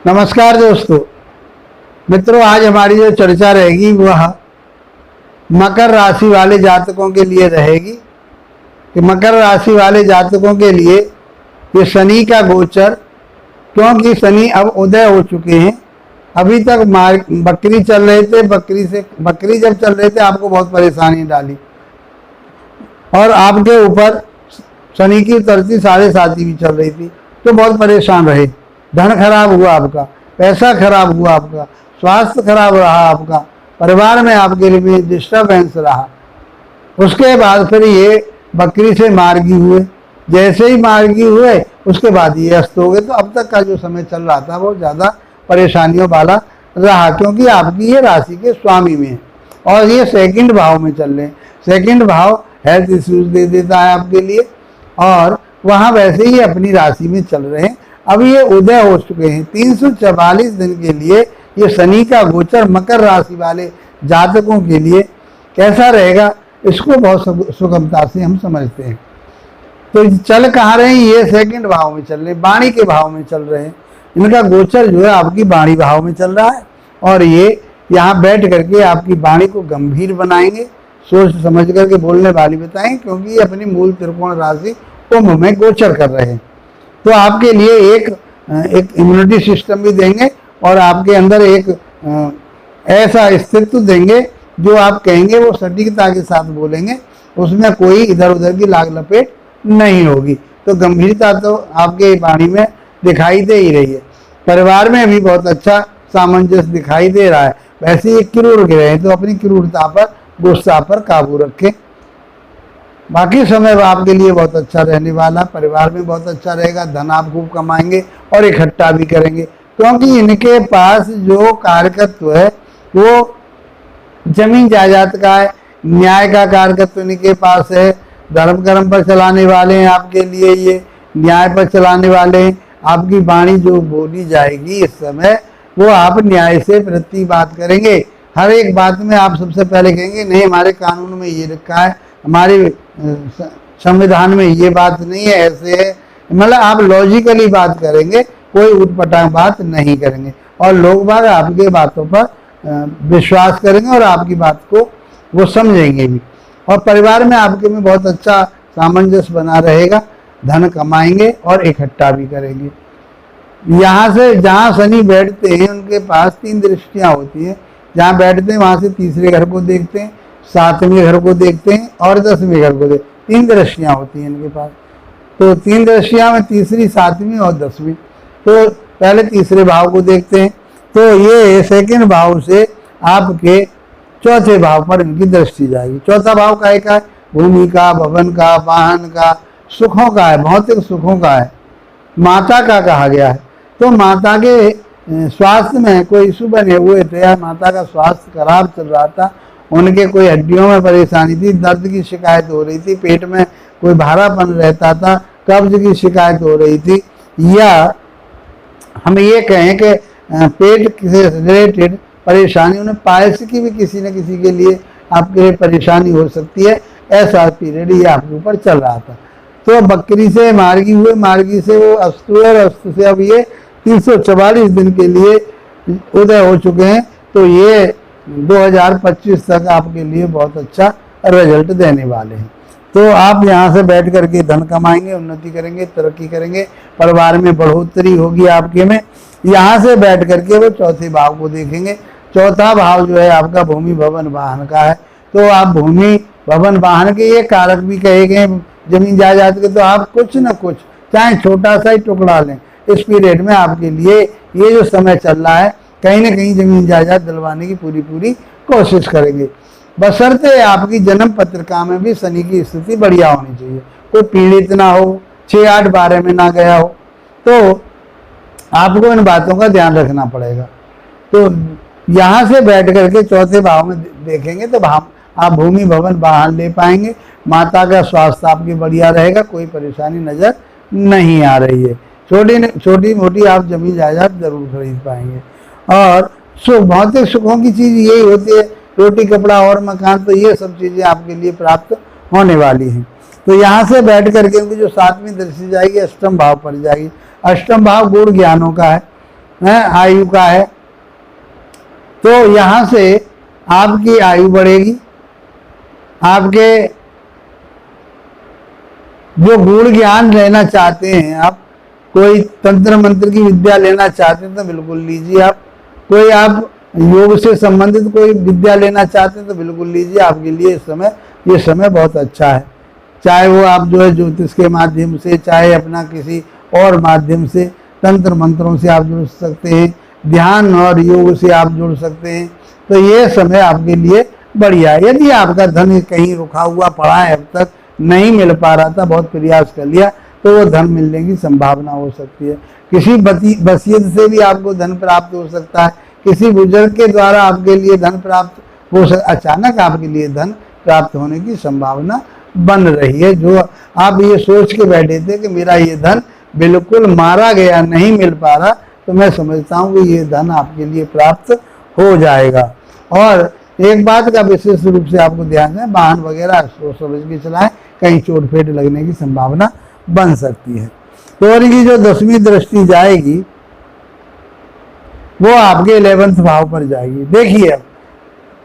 नमस्कार दोस्तों मित्रों, आज हमारी जो चर्चा रहेगी वह मकर राशि वाले जातकों के लिए रहेगी कि मकर राशि वाले जातकों के लिए ये शनि का गोचर, क्योंकि शनि अब उदय हो चुके हैं। अभी तक बकरी चल रहे थे, बकरी जब चल रहे थे आपको बहुत परेशानी डाली और आपके ऊपर शनि की उतरती 7.5 भी चल रही थी, तो बहुत परेशान रहे। धन खराब हुआ आपका, पैसा खराब हुआ आपका, स्वास्थ्य खराब रहा आपका, परिवार में आपके लिए डिस्टर्बेंस रहा। उसके बाद फिर ये बकरी से मार्गी हुए, जैसे ही मार्गी हुए उसके बाद ये अस्त हो गए। तो अब तक का जो समय चल रहा था वो ज़्यादा परेशानियों वाला रहा, क्योंकि आपकी ये राशि के स्वामी में है और ये सेकंड भाव में चल रहे हैं। सेकंड भाव हेल्थ इश्यूज दे देता है आपके लिए, और वहाँ वैसे ही अपनी राशि में चल रहे हैं। अब ये उदय हो चुके हैं। 344 दिन के लिए ये शनि का गोचर मकर राशि वाले जातकों के लिए कैसा रहेगा, इसको बहुत सुगमता से हम समझते हैं। तो चल कहाँ रहे हैं, ये सेकंड भाव में चल रहे हैं, वाणी के भाव में चल रहे हैं। इनका गोचर जो है आपकी वाणी भाव में चल रहा है और ये यहाँ बैठ करके आपकी वाणी को गंभीर बनाएंगे, सोच समझ करके बोलने वाली बताएंगे, क्योंकि ये अपनी मूल त्रिकोण राशि कुंभ में गोचर कर रहे हैं। तो आपके लिए एक इम्यूनिटी सिस्टम भी देंगे और आपके अंदर एक ऐसा अस्तित्व देंगे जो आप कहेंगे वो सटीकता के साथ बोलेंगे, उसमें कोई इधर उधर की लाग लपेट नहीं होगी। तो गंभीरता तो आपके वाणी में दिखाई दे ही रही है। परिवार में भी बहुत अच्छा सामंजस्य दिखाई दे रहा है। वैसे ये क्रूर ग्रह है, तो अपनी क्रूरता पर, गुस्सा पर काबू रखें। बाकी समय आपके लिए बहुत अच्छा रहने वाला, परिवार में बहुत अच्छा रहेगा, धन आप खूब कमाएंगे और इकट्ठा भी करेंगे, क्योंकि इनके पास जो कारकत्व है वो जमीन जायदाद का है, न्याय का कारकत्व इनके पास है, धर्म कर्म पर चलाने वाले हैं आपके लिए, ये न्याय पर चलाने वाले हैं। आपकी वाणी जो बोली जाएगी इस समय वो आप न्याय से प्रति बात करेंगे। हर एक बात में आप सबसे पहले कहेंगे नहीं, हमारे कानून में ये लिखा है, हमारे संविधान में ये बात नहीं है, ऐसे है। मतलब आप लॉजिकली बात करेंगे, कोई उटपटांग बात नहीं करेंगे और लोग बाग आपके बातों पर विश्वास करेंगे और आपकी बात को वो समझेंगे भी। और परिवार में आपके में बहुत अच्छा सामंजस्य बना रहेगा, धन कमाएंगे और इकट्ठा भी करेंगे। यहाँ से जहाँ शनि बैठते हैं उनके पास 3 दृष्टियाँ होती हैं। जहाँ बैठते हैं वहाँ से तीसरे घर को देखते हैं, 7वें घर को देखते हैं और 10वें घर को देखते हैं। 3 दृष्टियाँ होती हैं इनके पास। तो 3 दृष्टियाँ में तीसरी, 7वीं और 10वीं। तो पहले तीसरे भाव को देखते हैं, तो ये सेकंड भाव से आपके चौथे भाव पर इनकी दृष्टि जाएगी। चौथा भाव का एक है भूमि का, भवन का, वाहन का, सुखों का है, भौतिक सुखों का है, माता का कहा गया है। तो माता के स्वास्थ्य में कोई इशू बने हुए थे या माता का स्वास्थ्य खराब चल रहा था, उनके कोई हड्डियों में परेशानी थी, दर्द की शिकायत हो रही थी, पेट में कोई भारापन रहता था, कब्ज की शिकायत हो रही थी, या हम ये कहें कि पेट से रिलेटेड परेशानी, उन्हें पायस की भी किसी न किसी के लिए आपके परेशानी हो सकती है। ऐसा पीरियड ये आपके ऊपर चल रहा था। तो बकरी से मार्गी हुए, मार्गी से वो अस्त हुए और अस्त से अब ये 344 दिन के लिए उदय हो चुके हैं। तो ये 2025 तक आपके लिए बहुत अच्छा रिजल्ट देने वाले हैं। तो आप यहाँ से बैठ करके धन कमाएंगे, उन्नति करेंगे, तरक्की करेंगे, परिवार में बढ़ोतरी होगी आपके में। यहाँ से बैठ करके वो चौथे भाव को देखेंगे। चौथा भाव जो है आपका भूमि भवन वाहन का है। तो आप भूमि भवन वाहन के ये कारक भी कहे गए जमीन जायदाद के, तो आप कुछ न कुछ चाहे छोटा सा ही टुकड़ा लें, इस पीरियड में आपके लिए ये जो समय चल रहा है कहीं ना कहीं जमीन जायदाद दिलवाने की पूरी कोशिश करेंगे, बशर्ते आपकी जन्म पत्रिका में भी शनि की स्थिति बढ़िया होनी चाहिए, कोई पीड़ित ना हो, 6, 8, 12 में ना गया हो। तो आपको इन बातों का ध्यान रखना पड़ेगा। तो यहाँ से बैठ करके चौथे भाव में देखेंगे तो आप भूमि भवन वाहन ले पाएंगे, माता का स्वास्थ्य आपकी बढ़िया रहेगा, कोई परेशानी नजर नहीं आ रही है। छोटी मोटी आप जमीन जायदाद जरूर खरीद पाएंगे। और भौतिक सुखों की चीज यही होती है, रोटी कपड़ा और मकान, तो ये सब चीजें आपके लिए प्राप्त होने वाली हैं। तो यहाँ से बैठ करके उनकी जो 7वीं दृष्टि जाएगी अष्टम भाव पर जाएगी। अष्टम भाव गुण ज्ञानों का है। आयु का है, तो यहाँ से आपकी आयु बढ़ेगी। आपके जो गुण ज्ञान लेना चाहते हैं, आप कोई तंत्र मंत्र की विद्या लेना चाहते हैं तो बिल्कुल लीजिए। आप कोई आप योग से संबंधित कोई विद्या लेना चाहते हैं तो बिल्कुल लीजिए। आपके लिए ये समय बहुत अच्छा है। चाहे वो आप जो है ज्योतिष के माध्यम से, चाहे अपना किसी और माध्यम से, तंत्र मंत्रों से आप जुड़ सकते हैं, ध्यान और योग से आप जुड़ सकते हैं। तो ये समय आपके लिए बढ़िया है। यदि आपका धन कहीं रुका हुआ पड़ा है, अब तक नहीं मिल पा रहा था, बहुत प्रयास कर लिया, तो वो धन मिलने की संभावना हो सकती है। किसी वसीयत से भी आपको धन प्राप्त हो सकता है। किसी बुजुर्ग के द्वारा आपके लिए धन प्राप्त हो सकता, अचानक आपके लिए धन प्राप्त होने की संभावना बन रही है। जो आप ये सोच के बैठे थे कि मेरा ये धन बिल्कुल मारा गया, नहीं मिल पा रहा, तो मैं समझता हूँ कि ये धन आपके लिए प्राप्त हो जाएगा। और एक बात का विशेष रूप से आपको ध्यान है, वाहन वगैरह सोच समझ के चलाएं, कहीं चोट फेट लगने की संभावना बन सकती है। तो और की जो 10वीं दृष्टि जाएगी वो आपके 11वें भाव पर जाएगी। देखिए,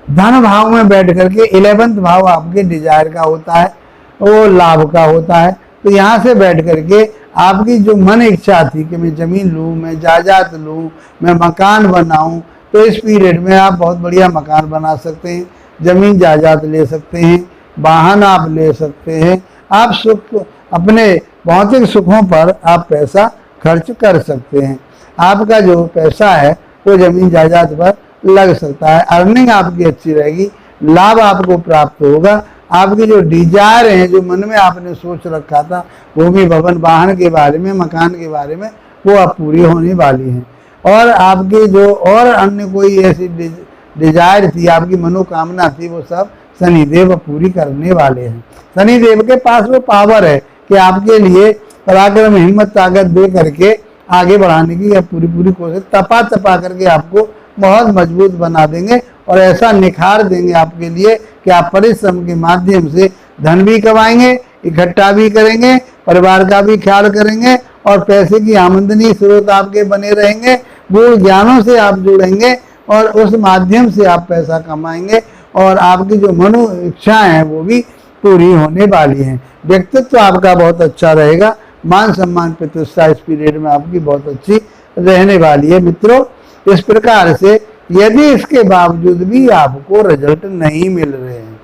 धन भाव में बैठ करके 11वें भाव आपके डिजायर का होता है, वो लाभ का होता है। तो यहाँ से बैठ करके आपकी जो मन इच्छा थी कि मैं जमीन लूँ, मैं जायदाद लूँ, मैं मकान बनाऊँ, तो इस पीरियड में आप बहुत बढ़िया मकान बना सकते हैं, जमीन जायदाद ले सकते हैं, वाहन आप ले सकते हैं। आप सुख, अपने भौतिक सुखों पर आप पैसा खर्च कर सकते हैं। आपका जो पैसा है वो जमीन जायदाद पर लग सकता है। अर्निंग आपकी अच्छी रहेगी, लाभ आपको प्राप्त होगा। आपकी जो डिजायर हैं, जो मन में आपने सोच रखा था भूमि भवन वाहन के बारे में, मकान के बारे में, वो अब पूरी होने वाली हैं। और आपकी जो और अन्य कोई ऐसी डिजायर थी, आपकी मनोकामना थी, वो सब शनिदेव पूरी करने वाले हैं। शनिदेव के पास वो पावर है कि आपके लिए पराक्रम, हिम्मत, ताकत दे करके आगे बढ़ाने की पूरी कोशिश, तपा करके आपको बहुत मजबूत बना देंगे और ऐसा निखार देंगे आपके लिए कि आप परिश्रम के माध्यम से धन भी कमाएंगे, इकट्ठा भी करेंगे, परिवार का भी ख्याल करेंगे और पैसे की आमदनी स्रोत आपके बने रहेंगे। गुण ज्ञानों से आप जुड़ेंगे और उस माध्यम से आप पैसा कमाएंगे और आपकी जो मनो इच्छाएं हैं वो भी पूरी होने वाली हैं। व्यक्तित्व आपका बहुत अच्छा रहेगा। मान सम्मान प्रतिष्ठा इस पीरियड में आपकी बहुत अच्छी रहने वाली है। मित्रों, इस प्रकार से यदि इसके बावजूद भी आपको रिजल्ट नहीं मिल रहे हैं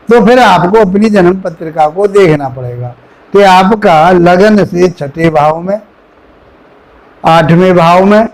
तो फिर आपको अपनी जन्म पत्रिका को देखना पड़ेगा कि आपका लगन से 6ठे भाव में, 8वें भाव में,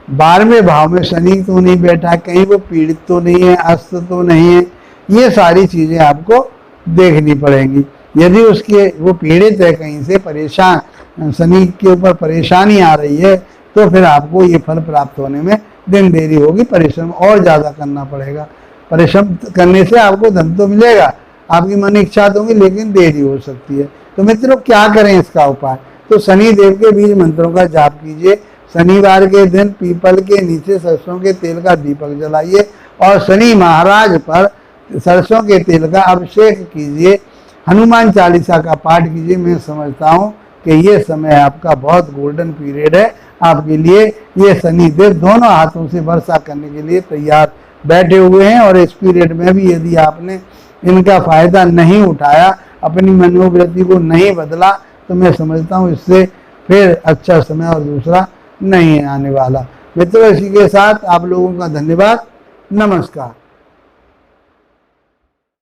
12वें भाव में शनि तो नहीं बैठा, कहीं वो पीड़ित तो नहीं है, अस्त तो नहीं है। ये सारी चीजें आपको देखनी पड़ेंगी। यदि उसके वो पीड़ित है, कहीं से परेशान, शनि के ऊपर परेशानी आ रही है, तो फिर आपको ये फल प्राप्त होने में दिन देरी होगी, परिश्रम और ज़्यादा करना पड़ेगा। परिश्रम करने से आपको धन तो मिलेगा, आपकी मन इच्छा तो होगी, लेकिन देरी हो सकती है। तो मित्रों, क्या करें इसका उपाय? तो शनि देव के बीज मंत्रों का जाप कीजिए। शनिवार के दिन पीपल के नीचे सरसों के तेल का दीपक जलाइए और शनि महाराज पर सरसों के तेल का अभिषेक कीजिए। हनुमान चालीसा का पाठ कीजिए। मैं समझता हूँ कि ये समय आपका बहुत गोल्डन पीरियड है आपके लिए। ये शनि देव दोनों हाथों से वर्षा करने के लिए तैयार बैठे हुए हैं और इस पीरियड में भी यदि आपने इनका फायदा नहीं उठाया, अपनी मनोवृत्ति को नहीं बदला, तो मैं समझता हूँ इससे फिर अच्छा समय और दूसरा नहीं आने वाला। मित्रों, इसी के साथ आप लोगों का धन्यवाद। नमस्कार।